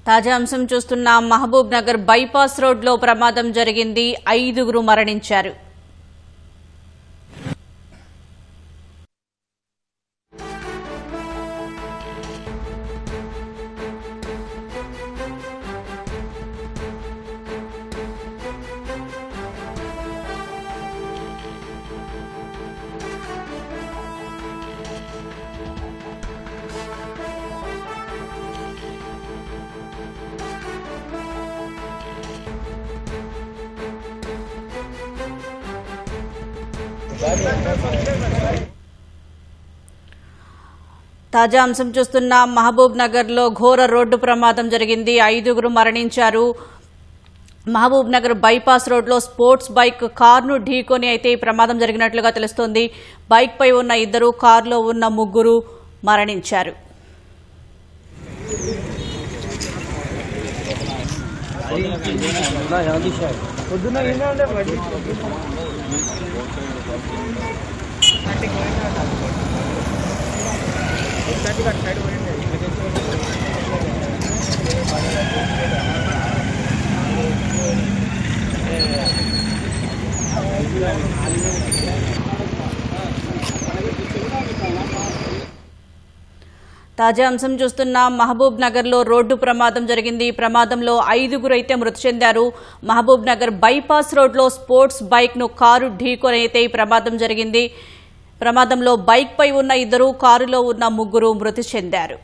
తాజా అంశం చూస్తున్నాం. మహబూబ్ నగర్ బైపాస్ రోడ్లో ప్రమాదం జరిగింది. 5 మరణించారు. తాజా అంశం చూస్తున్నాం. మహబూబ్ నగర్ లో ఘోర రోడ్డు ప్రమాదం జరిగింది. 5 మరణించారు. మహబూబ్ నగర్ బైపాస్ రోడ్లో స్పోర్ట్స్ బైక్ కారును ఢీకొని అయితే ఈ ప్రమాదం జరిగినట్లుగా తెలుస్తోంది. బైక్ పై ఉన్న 2, కారులో ఉన్న 3 మరణించారు. తాజా అంశం చూస్తున్నాం. మహబూబ్ నగర్ లో రోడ్డు ప్రమాదం జరిగింది. ఈ ప్రమాదంలో 5 అయితే మృతి చెందారు. మహబూబ్ నగర్ బైపాస్ రోడ్లో స్పోర్ట్స్ బైక్ ను కారు ఢీకొని అయితే ఈ ప్రమాదం జరిగింది. ప్రమాదంలో బైక్ పై ఉన్న 2, కారులో ఉన్న 3 మృతి చెందారు.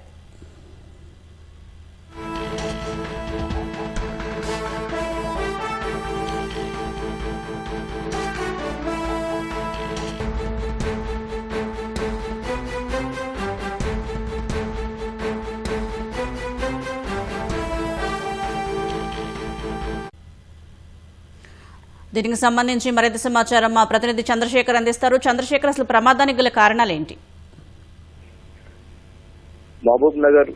దీనికి సంబంధించి మరింత సమాచారం మా ప్రతినిధి చంద్రశేఖర్ అందిస్తారు. చంద్రశేఖర్, అసలు ప్రమాదానికి గల కారణాలు ఏంటి? మహబూబ్ నగర్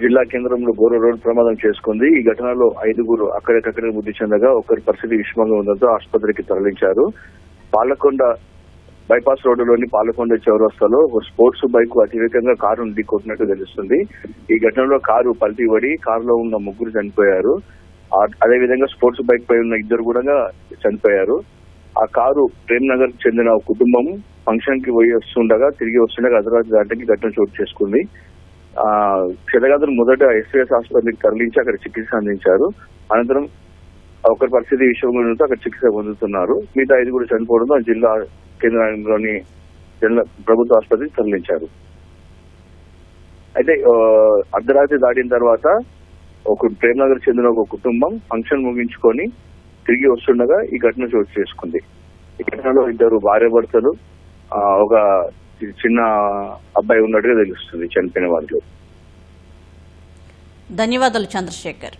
జిల్లా కేంద్రంలో ఘోర రోడ్డు ప్రమాదం చేసుకుంది. ఈ ఘటనలో 5 అక్కడికక్కడే మృతి చెందగా ఒకరి పరిస్థితి విషమంగా ఉండడంతో ఆసుపత్రికి తరలించారు. పాలకొండ బైపాస్ రోడ్డులోని పాలకొండ చౌరస్తాలో ఒక స్పోర్ట్స్ బైక్ అతివేగంగా కారును ఢీకొట్టినట్టు తెలుస్తుంది. ఈ ఘటనలో కారు పల్టీపడి కారులో ఉన్న 3 చనిపోయారు. అదేవిధంగా స్పోర్ట్స్ బైక్ పై ఉన్న 2 కూడా చనిపోయారు. ఆ కారు ప్రేమ్ నగర్ చెందిన కుటుంబం ఫంక్షన్ కి పోయి వస్తుండగా తిరిగి వస్తుండగా అర్ధరాత్రి దాటికి ఘటన చోటు చేసుకుంది. క్షతగాత్రులు మొదట ఎస్వీఎస్ ఆసుపత్రికి తరలించి అక్కడ చికిత్స అందించారు. అనంతరం ఒకరి పరిస్థితి విషయంలో అక్కడ చికిత్స పొందుతున్నారు. మిగతా 5 కూడా చనిపోవడంతో జిల్లా కేంద్రంలోని ప్రభుత్వ ఆసుపత్రికి తరలించారు. అయితే అర్ధరాత్రి దాటిన తర్వాత ఒక ప్రేమనగర్ చెందిన ఒక కుటుంబం ఫంక్షన్ ముగించుకొని తిరిగి వస్తుండగా ఈ ఘటన చోటు చేసుకుంది. ఈ ఘటనలో 2 భార్యాభర్తలు, ఒక చిన్న అబ్బాయి ఉన్నట్టుగా తెలుస్తుంది చనిపోయిన వాళ్ళు. ధన్యవాదాలు చంద్రశేఖర్.